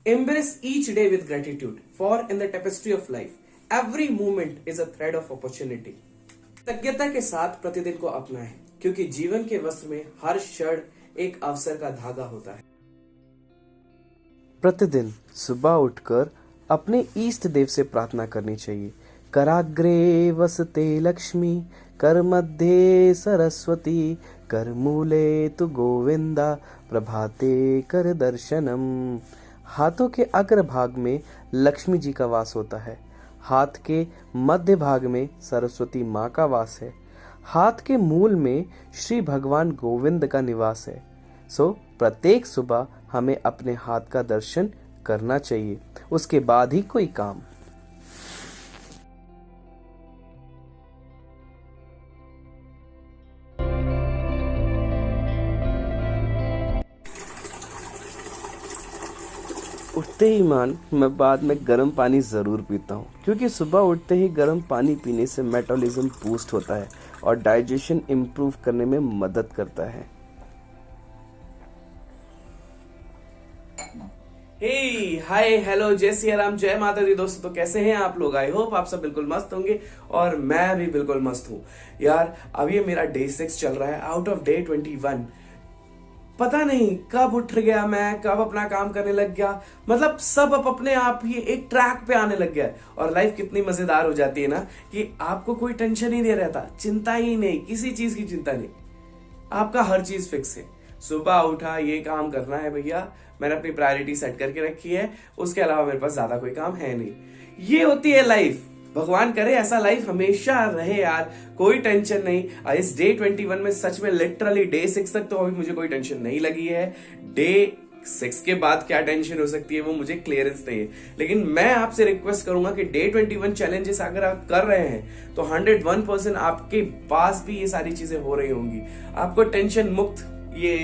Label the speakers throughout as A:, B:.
A: Embrace each day with gratitude, for in the tapestry of life, every moment is a thread of opportunity. कृतज्ञता के साथ प्रतिदिन को अपनाएं, क्योंकि जीवन के वस्त्र में हर क्षण एक अवसर का धागा होता है।
B: प्रतिदिन सुबह उठकर अपने इष्ट देव से प्रार्थना करनी चाहिए। कराग्रे वसते लक्ष्मी, कर मध्ये सरस्वती, कर मूले तु गोविंदा, प्रभाते कर दर्शनम। हाथों के अग्र भाग में लक्ष्मी जी का वास होता है। हाथ के मध्य भाग में सरस्वती माँ का वास है। हाथ के मूल में श्री भगवान गोविंद का निवास है। सो प्रत्येक सुबह हमें अपने हाथ का दर्शन करना चाहिए, उसके बाद ही कोई काम। उठते ही मैं बाद में गर्म पानी ज़रूर पीता हूँ, क्योंकि सुबह उठते ही गर्म पानी पीने से मेटाबॉलिज्म बूस्ट होता है और डाइजेशन इम्प्रूव करने में मदद करता है।
A: हे हाय हेलो जय सिया राम, जय माता दी। दोस्तों तो कैसे हैं आप लोग? आई होप आप सब बिल्कुल मस्त होंगे और मैं भी बिल्कुल मस्त हूँ यार। अब ये मेरा डे 6 चल रहा है आउट ऑफ डे 21। पता नहीं कब उठ गया मैं, कब अपना काम करने लग गया। मतलब सब अब अपने आप ही एक ट्रैक पे आने लग गया है और लाइफ कितनी मजेदार हो जाती है ना कि आपको कोई टेंशन ही नहीं रहता, चिंता ही नहीं, किसी चीज की चिंता नहीं। आपका हर चीज फिक्स है। सुबह उठा, ये काम करना है भैया, मैंने अपनी प्रायोरिटी सेट करके रखी है, उसके अलावा मेरे पास ज्यादा कोई काम है नहीं। ये होती है लाइफ। भगवान करे ऐसा लाइफ हमेशा रहे यार, कोई टेंशन नहीं। इस डे 21 में सच में लिटरली डे 6 तक तो अभी मुझे कोई टेंशन नहीं लगी है। डे 6 के बाद क्या टेंशन हो सकती है वो मुझे क्लियरेंस नहीं है। लेकिन मैं आपसे रिक्वेस्ट करूंगा कि डे 21 चैलेंजेस अगर आप कर रहे हैं तो 101% आपके पास भी ये सारी चीजें हो रही होंगी। आपको टेंशन मुक्त ये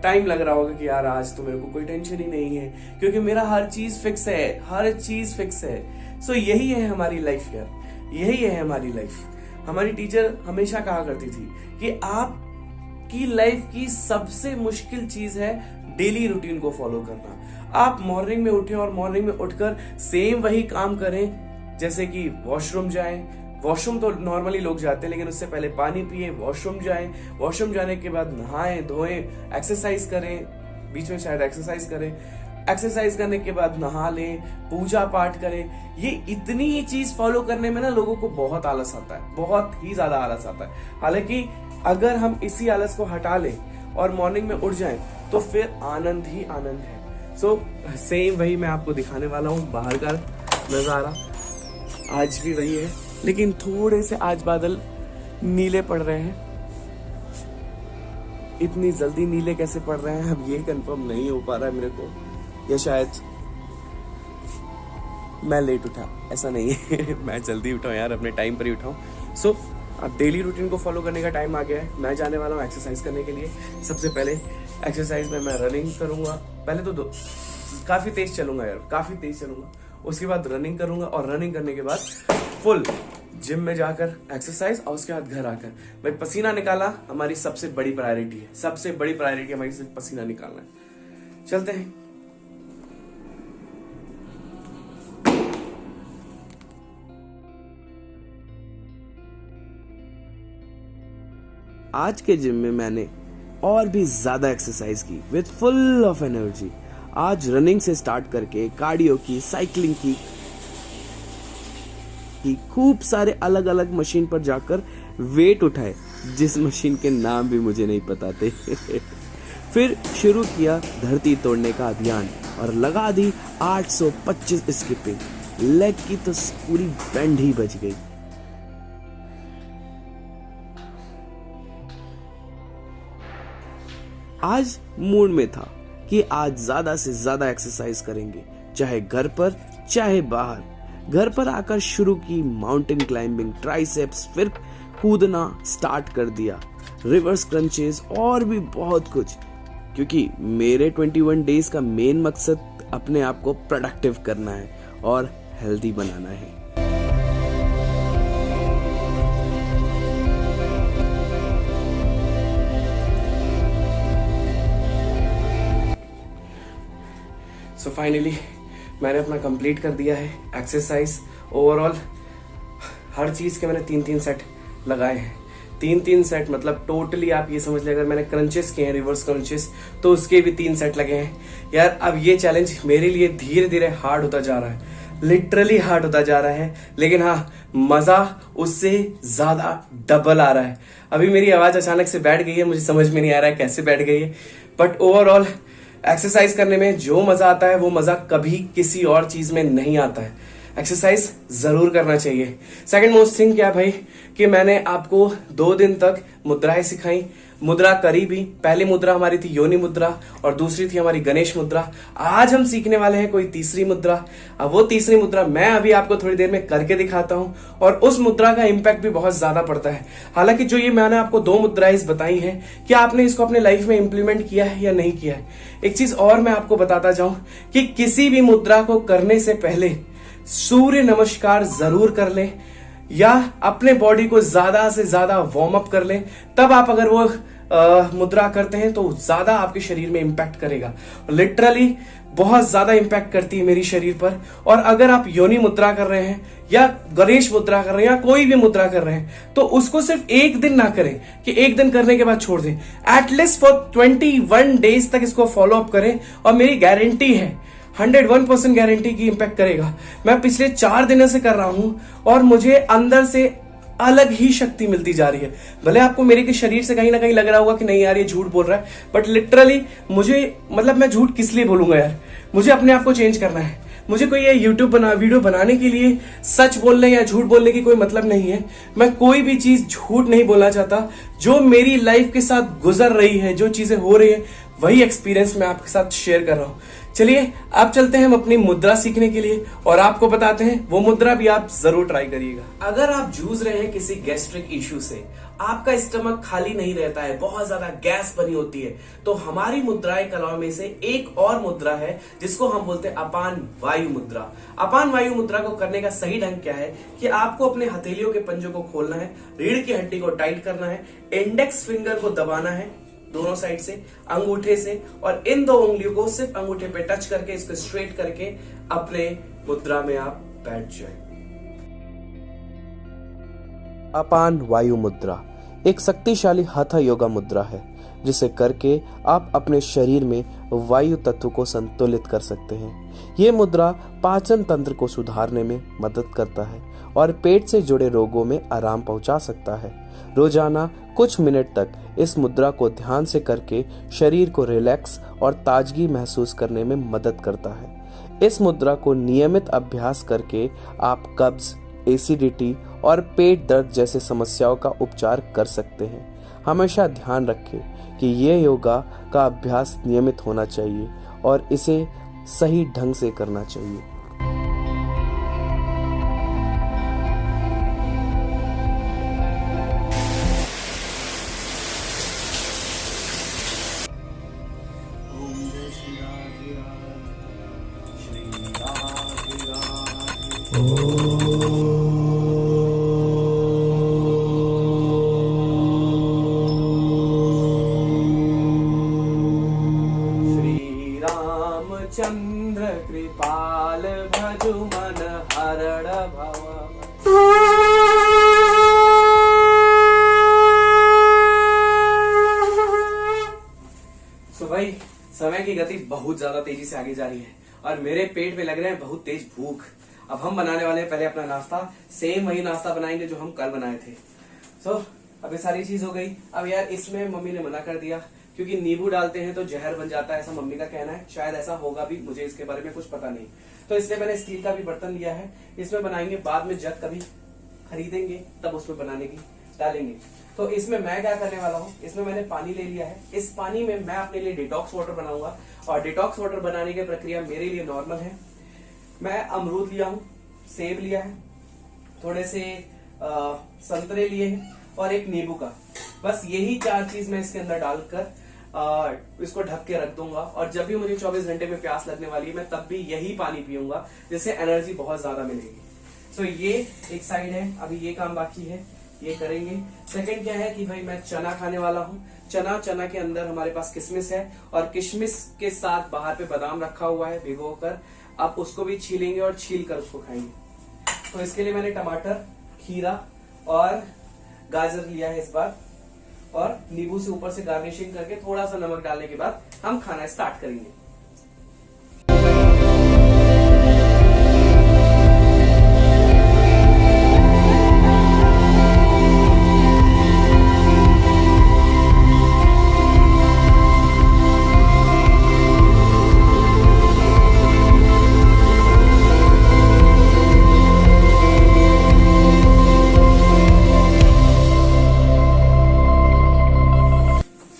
A: टाइम लग रहा होगा कि यार आज तो मेरे को कोई टेंशन ही नहीं है, क्योंकि मेरा हर चीज फिक्स है, हर चीज फिक्स है। सो यही है हमारी लाइफ यार, यही है हमारी लाइफ। हमारी टीचर हमेशा कहा करती थी कि आपकी लाइफ की सबसे मुश्किल चीज है डेली रूटीन को फॉलो करना। आप मॉर्निंग में उठें और मॉर्निंग में उठकर सेम वही काम करें, जैसे कि वॉशरूम जाएं। वॉशरूम तो नॉर्मली लोग जाते हैं, लेकिन उससे पहले पानी पिए, वॉशरूम जाएं, वॉशरूम जाने के बाद नहाएं धोएं, एक्सरसाइज करें, बीच में शायद एक्सरसाइज करें, एक्सरसाइज करने के बाद नहा लें, पूजा पाठ करें। ये इतनी ही चीज फॉलो करने में ना लोगों को बहुत आलस आता है, बहुत ही ज्यादा आलस आता है। हालांकि अगर हम इसी आलस को हटा लें और मॉर्निंग में उठ जाएं तो फिर आनंद ही आनंद है। सो सेम वही मैं आपको दिखाने वाला हूँ। बाहर का नजारा आज भी वही है, लेकिन थोड़े से आज बादल नीले पड़ रहे हैं। इतनी जल्दी नीले कैसे पड़ रहे हैं अब ये कंफर्म नहीं हो पा रहा है मेरे को, या शायद मैं लेट उठा, ऐसा नहीं है। मैं जल्दी उठाऊं यार, अपने टाइम पर ही उठाऊं। सो अब डेली रूटीन को फॉलो करने का टाइम आ गया है। मैं जाने वाला हूँ एक्सरसाइज करने के लिए। सबसे पहले एक्सरसाइज में मैं रनिंग करूंगा। पहले तो काफी तेज चलूंगा यार, काफी तेज चलूंगा। उसके बाद रनिंग करूंगा और रनिंग करने के बाद फुल जिम में जाकर एक्सरसाइज और उसके बाद घर आकर भाई पसीना निकाला हमारी सबसे बड़ी प्रायोरिटी है। सबसे बड़ी प्रायोरिटी हमारी सिर्फ पसीना निकालना है। चलते हैं।
B: आज के जिम में मैंने और भी ज्यादा एक्सरसाइज की विद फुल ऑफ एनर्जी। आज रनिंग से स्टार्ट करके कार्डियो की, साइकिलिंग की, खूब सारे अलग अलग मशीन पर जाकर वेट उठाए, जिस मशीन के नाम भी मुझे नहीं पता थे। फिर शुरू किया धरती तोड़ने का अभियान और लगा दी 825 स्किपिंग। लेग की तो पूरी बैंड ही बज गई। आज मूड में था कि आज ज्यादा से ज्यादा एक्सरसाइज करेंगे, चाहे घर पर चाहे बाहर। घर पर आकर शुरू की माउंटेन क्लाइंबिंग, ट्राइसेप्स, फिर कूदना स्टार्ट कर दिया, रिवर्स क्रंचेस और भी बहुत कुछ, क्योंकि मेरे 21 डेज का मेन मकसद अपने आप को प्रोडक्टिव करना है और हेल्दी बनाना है।
A: सो फाइनली मैंने अपना कंप्लीट कर दिया है एक्सरसाइज। ओवरऑल हर चीज़ के मैंने 3-3 सेट लगाए हैं। 3-3 सेट मतलब टोटली आप ये समझ लें, अगर मैंने क्रंचेस किए हैं रिवर्स क्रंचेस तो उसके भी 3 सेट लगे हैं। यार अब ये चैलेंज मेरे लिए धीरे धीरे हार्ड होता जा रहा है, लिटरली हार्ड होता जा रहा है, लेकिन हाँ मजा उससे ज्यादा डबल आ रहा है। अभी मेरी आवाज अचानक से बैठ गई है, मुझे समझ में नहीं आ रहा है कैसे बैठ गई है, बट ओवरऑल एक्सरसाइज करने में जो मजा आता है वो मजा कभी किसी और चीज में नहीं आता है। एक्सरसाइज जरूर करना चाहिए। सेकंड मोस्ट थिंग क्या भाई कि मैंने आपको 2 दिन तक मुद्राएं सिखाई, मुद्रा करी भी। पहली मुद्रा हमारी थी योनि मुद्रा और दूसरी थी हमारी गणेश मुद्रा। आज हम सीखने वाले हैं कोई तीसरी मुद्रा। अब वो तीसरी मुद्रा मैं अभी आपको थोड़ी देर में करके दिखाता हूं और उस मुद्रा का इंपैक्ट भी बहुत ज्यादा पड़ता है। हालांकि जो ये मैंने आपको 2 मुद्राएं बताई हैं, क्या आपने इसको अपने लाइफ में इंप्लीमेंट किया है या नहीं किया है। एक चीज और मैं आपको बताता जाऊं कि किसी भी मुद्रा को करने से पहले सूर्य नमस्कार जरूर कर ले या अपने बॉडी को ज्यादा से ज्यादा वार्म अप कर ले, तब आप अगर वो मुद्रा करते हैं तो ज्यादा आपके शरीर में इंपैक्ट करेगा। लिटरली बहुत ज्यादा इंपैक्ट करती है मेरी शरीर पर। और अगर आप योनि मुद्रा कर रहे हैं या गणेश मुद्रा कर रहे हैं या कोई भी मुद्रा कर रहे हैं तो उसको सिर्फ एक दिन ना करें कि एक दिन करने के बाद छोड़ दें। एटलीस्ट फॉर 21 डेज तक इसको फॉलो अप करें और मेरी गारंटी है 101% गारंटी की इंपैक्ट करेगा। मैं पिछले 4 दिनों से कर रहा हूं और मुझे अंदर से अलग ही शक्ति मिलती जा रही है। भले आपको मेरे के शरीर से कहीं ना कहीं लग रहा होगा कि नहीं यार ये झूठ बोल रहा है, बट लिटरली मुझे मतलब मैं झूठ किस लिए बोलूंगा यार, मुझे अपने आप को चेंज करना है। मुझे कोई ये यूट्यूब वीडियो बनाने के लिए सच बोलने या झूठ बोलने की कोई मतलब नहीं है। मैं कोई भी चीज झूठ नहीं बोलना चाहता। जो मेरी लाइफ के साथ गुजर रही है, जो चीजें हो रही है, वही एक्सपीरियंस मैं आपके साथ शेयर कर रहा हूं। चलिए अब चलते हैं हम अपनी मुद्रा सीखने के लिए और आपको बताते हैं वो मुद्रा भी आप जरूर ट्राई करिएगा। अगर आप जूझ रहे हैं किसी गैस्ट्रिक इश्यू से, आपका स्टमक खाली नहीं रहता है, बहुत ज्यादा गैस बनी होती है, तो हमारी मुद्राएं कलाओं में से एक और मुद्रा है जिसको हम बोलते हैं अपान वायु मुद्रा। अपान वायु मुद्रा को करने का सही ढंग क्या है कि आपको अपने हथेलियों के पंजों को खोलना है, रीढ़ की हड्डी को टाइट करना है, इंडेक्स फिंगर को दबाना है दोनों साइड से अंगूठे से, और इन 2 उंगलियों को सिर्फ अंगूठे पे टच करके इसको स्ट्रेट करके अपने मुद्रा में आप बैठ जाएं।
B: अपान वायु मुद्रा एक शक्तिशाली हठ योगा मुद्रा है जिसे करके आप अपने शरीर में वायु तत्व को संतुलित कर सकते हैं। ये मुद्रा पाचन तंत्र को सुधारने में मदद करता है और पेट से जुड़े रोगों में आराम पहुंचा सकता है। रोजाना कुछ मिनट तक इस मुद्रा को ध्यान से करके शरीर को रिलैक्स और ताजगी महसूस करने में मदद करता है। इस मुद्रा को नियमित अभ्यास करके आप कब्ज, एसिडिटी और पेट दर्द जैसे समस्याओं का उपचार कर सकते हैं। हमेशा ध्यान रखें कि ये योगा का अभ्यास नियमित होना चाहिए और इसे सही ढंग से करना चाहिए।
A: चंद्र कृपाल भजु मन हरण भव। सो भाई समय की गति बहुत ज्यादा तेजी से आगे जा रही है और मेरे पेट में लग रहे हैं बहुत तेज भूख। अब हम बनाने वाले हैं पहले अपना नाश्ता, सेम वही नाश्ता बनाएंगे जो हम कल बनाए थे। सो अब ये सारी चीज हो गई। अब यार इसमें मम्मी ने मना कर दिया क्योंकि नींबू डालते हैं तो जहर बन जाता है, ऐसा मम्मी का कहना है। शायद ऐसा होगा भी, मुझे इसके बारे में कुछ पता नहीं। तो इसलिए मैंने स्टील का भी बर्तन लिया है, इसमें बनाएंगे। बाद में जब कभी खरीदेंगे तब उसमें बनाने की डालेंगे। तो इसमें मैं क्या करने वाला हूँ, इसमें मैंने पानी ले लिया है। इस पानी में मैं अपने लिए डिटॉक्स वाटर बनाऊंगा और डिटॉक्स वाटर बनाने की प्रक्रिया मेरे लिए नॉर्मल है। मैं अमरूद लिया हूँ, सेब लिया है, थोड़े से संतरे लिए हैं और एक नींबू का। बस यही 4 चीज मैं इसके अंदर डालकर इसको ढक के रख दूंगा और जब भी मुझे 24 घंटे में प्यास लगने वाली है मैं तब भी यही पानी पीऊंगा, जिससे एनर्जी बहुत ज्यादा मिलेगी। सो ये एक साइड है, अभी ये काम बाकी है। ये करेंगे। सेकंड क्या है कि भाई मैं चना खाने वाला हूँ। चना के अंदर हमारे पास किशमिश है और किशमिश के साथ बाहर पे बादाम रखा हुआ है भिगोकर। आप उसको भी छीलेंगे और छील कर उसको खाएंगे। तो इसके लिए मैंने टमाटर, खीरा और गाजर लिया है इस बार, और नींबू से ऊपर से गार्निशिंग करके थोड़ा सा नमक डालने के बाद हम खाना स्टार्ट करेंगे।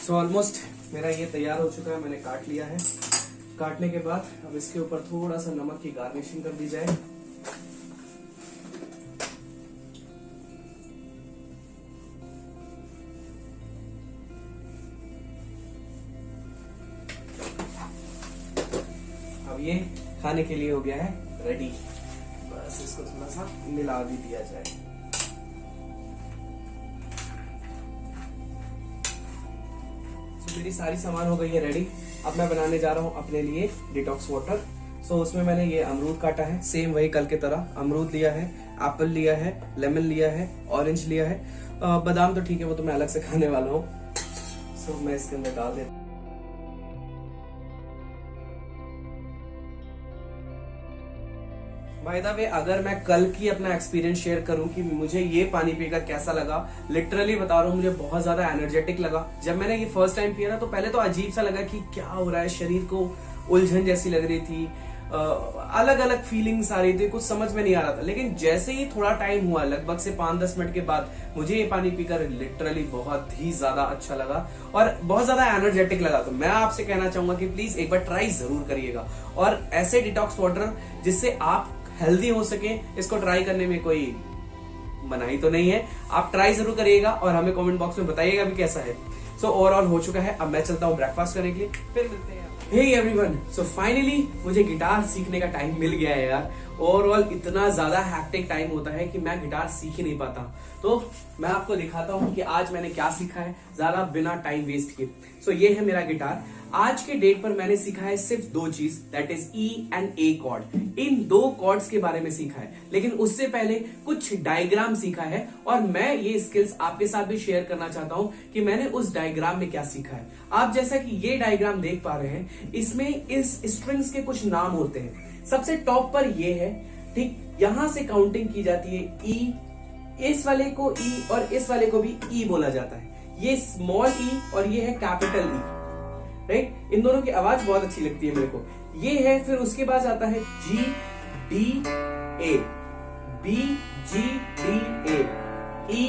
A: ऑलमोस्ट मेरा ये तैयार हो चुका है, मैंने काट लिया है। काटने के बाद अब इसके ऊपर थोड़ा सा नमक की गार्निशिंग कर दी जाए। अब ये खाने के लिए हो गया है रेडी। बस इसको थोड़ा सा मिला भी दिया जाए। मेरी सारी सामान हो गई है रेडी। अब मैं बनाने जा रहा हूँ अपने लिए डिटॉक्स वाटर। सो उसमें मैंने ये अमरूद काटा है, सेम वही कल की तरह। अमरूद लिया है, एप्पल लिया है, लेमन लिया है, ऑरेंज लिया है। बादाम तो ठीक है, वो तो मैं अलग से खाने वाला हूँ। सो मैं इसके अंदर डाल देता हूँ। बाय द वे, अगर मैं कल की अपना एक्सपीरियंस शेयर करूं कि मुझे ये पानी पीकर कैसा लगा, लिटरली बता रहा हूँ, मुझे बहुत ज्यादा एनर्जेटिक लगा। जब मैंने ये फर्स्ट टाइम पिया ना, तो पहले तो अजीब सा लगा कि क्या हो रहा है, शरीर को उलझन जैसी लग रही थी, अलग अलग फीलिंग्स आ रही थी, कुछ समझ में नहीं आ रहा था। लेकिन जैसे ही थोड़ा टाइम हुआ, लगभग से 5-10 मिनट के बाद, मुझे ये पानी पीकर लिटरली बहुत ही ज्यादा अच्छा लगा और बहुत ज्यादा एनर्जेटिक लगा। तो मैं आपसे कहना चाहूंगा कि प्लीज एक बार ट्राई जरूर करिएगा। और ऐसे डिटॉक्स वाटर जिससे आप हेल्दी हो सके, इसको ट्राई करने में कोई मनाही तो नहीं है। आप ट्राई जरूर करिएगा और हमें कमेंट बॉक्स में बताइएगा भी कैसा है। सो ओवरऑल हो चुका है। अब मैं चलता हूँ ब्रेकफास्ट करने के लिए, फिर मिलते हैं। हे एवरीवन, सो फाइनली मुझे गिटार सीखने का टाइम मिल गया है यार। ओवरऑल इतना ज्यादा हैक्टिक टाइम होता है कि मैं गिटार सीख ही नहीं पाता। तो मैं आपको दिखाता हूँ कि आज मैंने क्या सीखा है, ज्यादा बिना टाइम वेस्ट किए। सो ये है मेरा गिटार। आज के डेट पर मैंने सीखा है सिर्फ 2 चीज, that is E and A chord. इन 2 कॉर्ड्स के बारे में सीखा है, लेकिन उससे पहले कुछ डायग्राम सीखा है और मैं ये स्किल्स आपके साथ भी शेयर करना चाहता हूं कि मैंने उस डायग्राम में क्या सीखा है। आप जैसा कि ये डायग्राम देख पा रहे हैं, इसमें इस स्ट्रिंग्स के कुछ नाम होते हैं। सबसे टॉप पर ये है, ठीक, यहां से काउंटिंग की जाती है ई, इस वाले को ई और इस वाले को भी ई बोला जाता है। ये स्मॉल ई और ये है कैपिटल ई, राइट। इन दोनों की आवाज बहुत अच्छी लगती है मेरे को। ये है, फिर उसके बाद आता है G D A, B G D A, E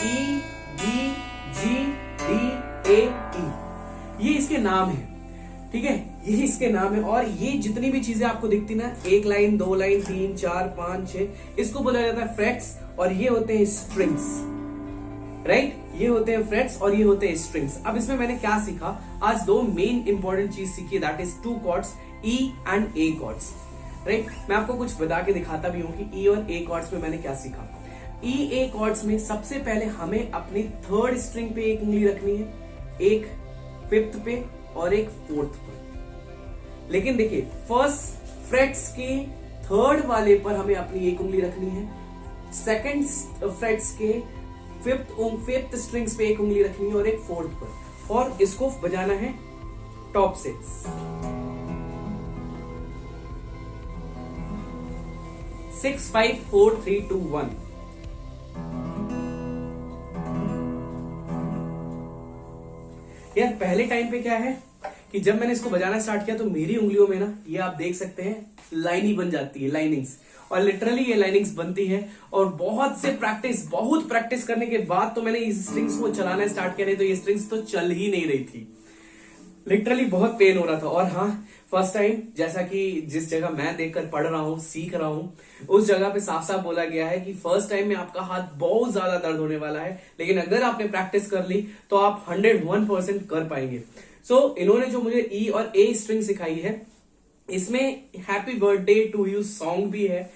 A: E B G D A E. ये इसके नाम है, ठीक है, ये इसके नाम है। और ये जितनी भी चीजें आपको दिखती ना, 1 लाइन 2 लाइन 3 4 5 6, इसको बोला जाता है फ्रेट्स और ये होते हैं स्ट्रिंग्स, राइट। ये होते हैं फ्रेट्स और ये होते हैं स्ट्रिंग्स। अब इसमें मैंने क्या सीखा, आज 2 मेन इंपॉर्टेंट चीज सीखी, that is 2 chords, E and A chords, right. मैं आपको कुछ बता के दिखाता भी हूं कि ई और ए कॉर्ड्स में मैंने क्या सीखा। ई ए कॉर्ड्स में सबसे पहले हमें अपनी 3rd स्ट्रिंग पे एक उंगली रखनी है, एक 5th पे और एक 4th पर। लेकिन देखिए, फर्स्ट फ्रेट्स के 3rd वाले पर हमें अपनी एक उंगली रखनी है, 2nd फ्रेट्स के 5th स्ट्रिंग्स पे एक उंगली रखनी है और एक 4th पर, और इसको बजाना है टॉप से। सिक्स 5 4 3 2 1। यार पहले टाइम पे क्या है कि जब मैंने इसको बजाना स्टार्ट किया तो मेरी उंगलियों में ना, ये आप देख सकते हैं, लाइन ही बन जाती है, लाइनिंग्स। और लिटरली ये लाइनिंग्स बनती है। और बहुत प्रैक्टिस करने के बाद तो मैंने इस स्ट्रिंग्स को चलाना स्टार्ट किया, नहीं तो ये स्ट्रिंग्स तो चल ही नहीं रही थी। लिटरली बहुत पेन हो रहा था। और हाँ, फर्स्ट टाइम, जैसा कि जिस जगह मैं देखकर पढ़ रहा हूँ, सीख रहा हूँ, उस जगह पे साफ साफ बोला गया है कि फर्स्ट टाइम में आपका हाथ बहुत ज्यादा दर्द होने वाला है, लेकिन अगर आपने प्रैक्टिस कर ली तो आप 101% कर पाएंगे। सो इन्होंने जो मुझे ई और ए स्ट्रिंग सिखाई है, इसमें happy birthday to you song भी है,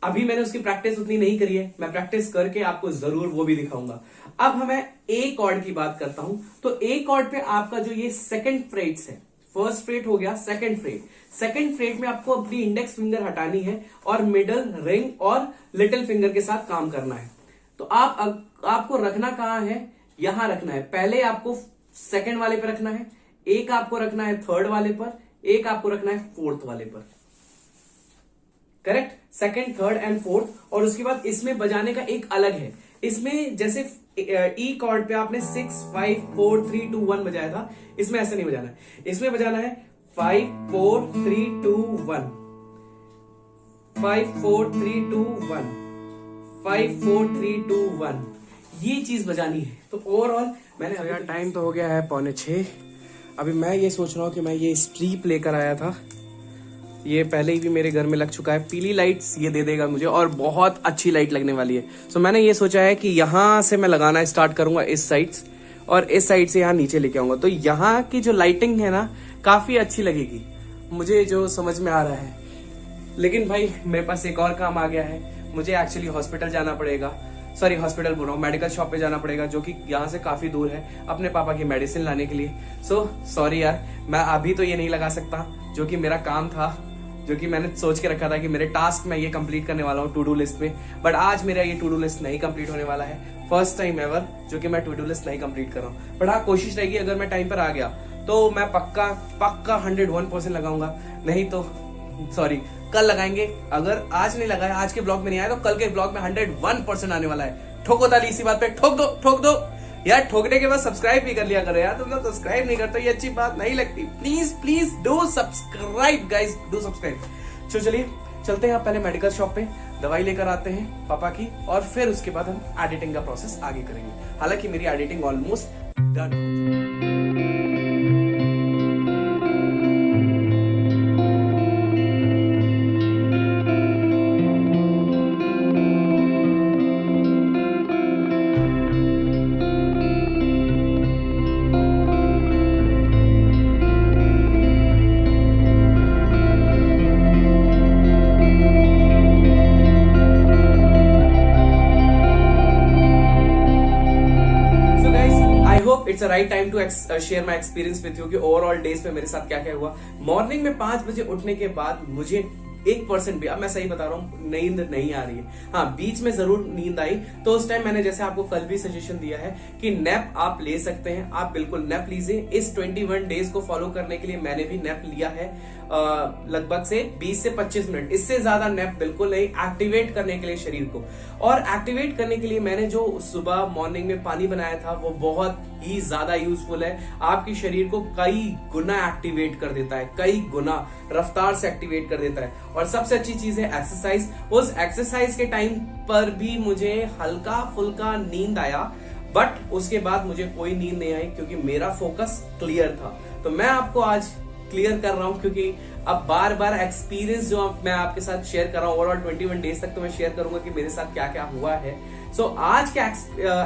A: अभी मैंने उसकी प्रैक्टिस उतनी नहीं करी है, मैं प्रैक्टिस करके आपको जरूर वो भी दिखाऊंगा। अब हमें ए कॉर्ड की बात करता हूं, तो ए कॉर्ड पे आपका जो ये सेकंड फ्रेट्स है, फर्स्ट फ्रेट हो गया, सेकंड फ्रेट में आपको अपनी इंडेक्स फिंगर हटानी है और मिडल, रिंग और लिटिल फिंगर के साथ काम करना है। तो आपको रखना कहां है, यहां रखना है। पहले आपको सेकंड वाले पे रखना है, एक आपको रखना है थर्ड वाले पर, एक आपको रखना है फोर्थ वाले पर। Correct, second, third and fourth. और उसके बाद इसमें बजाने का एक अलग है, इसमें जैसे ई कॉर्ड पे आपने 6 5 4 3 2 1 बजाया था, इसमें ऐसे नहीं बजाना है, इसमें बजाना है 5 4 3 2 1, 5 4 3 2 1, 5 4 3 2 1, ये चीज बजानी है। तो ओवरऑल मैंने अभी टाइम तो हो गया है 5:45। अभी मैं ये सोच रहा हूँ कि मैं ये स्ट्रीप लेकर आया था, ये पहले ही भी मेरे घर में लग चुका है। पीली लाइट्स ये दे देगा मुझे और बहुत अच्छी लाइट लगने वाली है। सो मैंने ये सोचा है कि यहाँ से मैं लगाना स्टार्ट करूंगा इस साइड, और इस साइड से यहाँ नीचे लेके आऊंगा। तो यहाँ की जो लाइटिंग है ना, काफी अच्छी लगेगी मुझे, जो समझ में आ रहा है। लेकिन भाई मेरे पास एक और काम आ गया है, मुझे एक्चुअली हॉस्पिटल जाना पड़ेगा, सॉरी हॉस्पिटल बोल रहा हूँ, मेडिकल शॉप पे जाना पड़ेगा, जो कि यहाँ से काफी दूर है, अपने पापा की मेडिसिन लाने के लिए। सो सॉरी यार, मैं अभी तो ये नहीं लगा सकता, जो कि मेरा काम था, जो कि मैंने सोच के रखा था कि मेरे टास्क में ये कंप्लीट करने वाला हूँ टू डू लिस्ट में। बट आज मेरा ये टू डू लिस्ट नहीं कंप्लीट होने वाला है, फर्स्ट टाइम एवर जो कि मैं टू डू लिस्ट नहीं कंप्लीट कर रहा हूँ। बट हाँ, कोशिश रहेगी अगर मैं टाइम पर आ गया तो मैं पक्का 101% लगाऊंगा, नहीं तो सॉरी कल लगाएंगे। अगर आज नहीं लगाया, आज के ब्लॉग में नहीं आया, तो कल के ब्लॉग में 101% आने वाला है। ठोको ताली इसी बात पे, ठोक दो यार। ठोकने के बाद सब्सक्राइब भी कर लिया करो यार, तुम लोग सब्सक्राइब नहीं करते, ये अच्छी बात नहीं लगती। Please do subscribe guys, do subscribe. चलिए चलते हैं, पहले मेडिकल शॉप पे दवाई लेकर आते हैं पापा की, और फिर उसके बाद हम एडिटिंग का प्रोसेस आगे करेंगे। हालांकि मेरी editing almost done. It's right time to share my experience with you कि ओवरऑल डेज पे मेरे साथ क्या क्या हुआ। मॉर्निंग में 5 बजे उठने के बाद मुझे 1% भी, अब मैं सही बता रहा हूँ, नींद नहीं आ रही है। हाँ, बीच में जरूर नींद आई, तो उस टाइम मैंने जैसे आपको कल भी सजेशन दिया है कि नैप आप ले सकते हैं, आप बिल्कुल नैप लीजिए। इस 21 डेज को फॉलो करने के लिए मैंने भी नैप लिया है, लगभग से 20 से 25 मिनट, इससे ज्यादा नैप बिल्कुल नहीं, एक्टिवेट करने के लिए शरीर को। और एक्टिवेट करने के लिए मैंने जो सुबह मॉर्निंग में पानी बनाया था वो बहुत ही ज्यादा यूजफुल है, आपके शरीर को कई गुना एक्टिवेट कर देता है, कई गुना रफ्तार से एक्टिवेट कर देता है। और सबसे अच्छी चीज है एक्सरसाइज। उस एक्सरसाइज के टाइम पर भी मुझे हल्का फुल्का नींद आया, बट उसके बाद मुझे कोई नींद नहीं आई क्योंकि मेरा फोकस क्लियर था। तो मैं आपको आज क्लियर कर रहा हूं क्योंकि अब बार बार एक्सपीरियंस जो मैं आपके साथ शेयर कर रहा हूं, ओवरऑल 21 डेज तक तो मैं शेयर करूंगा कि मेरे साथ क्या क्या हुआ है। सो आज के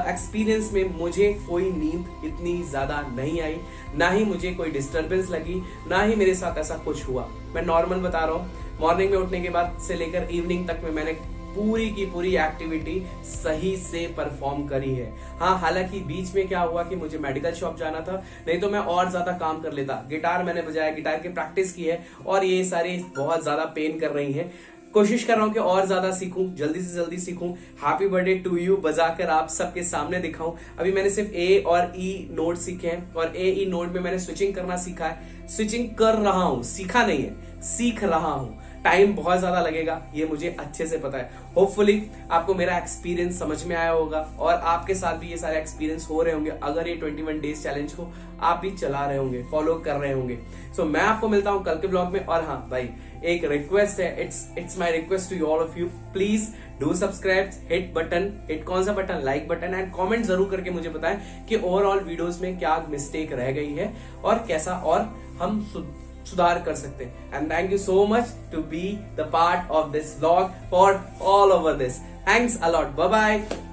A: एक्सपीरियंस में मुझे कोई नींद इतनी ज्यादा नहीं आई, ना ही मुझे कोई डिस्टरबेंस लगी, ना ही मेरे साथ ऐसा कुछ हुआ। मैं नॉर्मल बता रहा हूँ, मॉर्निंग में उठने के बाद से लेकर इवनिंग तक में मैंने पूरी की पूरी एक्टिविटी सही से परफॉर्म करी है। हाँ, हालांकि बीच में क्या हुआ कि मुझे मेडिकल शॉप जाना था, नहीं तो मैं और ज्यादा काम कर लेता। गिटार मैंने बजाया, गिटार की प्रैक्टिस की है, और ये सारी बहुत ज्यादा पेन कर रही हैं। कोशिश कर रहा हूं कि और ज्यादा सीखूं, जल्दी से जल्दी सीखूं, हैप्पी बर्थडे टू यू बजाकर आप सबके सामने दिखाऊं। अभी मैंने सिर्फ ए और ई नोट सीखे हैं, और ए ई नोट में मैंने स्विचिंग करना सीखा है। स्विचिंग कर रहा हूं, सीखा नहीं है, सीख रहा हूं। टाइम बहुत ज्यादा लगेगा, ये मुझे अच्छे से पता है। होपफुली आपको मेरा एक्सपीरियंस समझ में आया होगा, और आपके साथ भी ये सारे एक्सपीरियंस हो रहे होंगे अगर ये 21 डेज चैलेंज को आप भी चला रहे होंगे, फॉलो कर रहे होंगे। सो मैं आपको मिलता हूं कल के ब्लॉग में। और हाँ भाई, एक रिक्वेस्ट है, it's my request to you all of you, please do subscribe, hit button, hit कौन सा button, like button, and comment जरूर करके मुझे बताएं कि ओवरऑल वीडियोस में क्या मिस्टेक रह गई है और कैसा और हम सुधार कर सकते हैं। And thank you so much to be the part of this vlog for all over this. Thanks a lot, bye bye.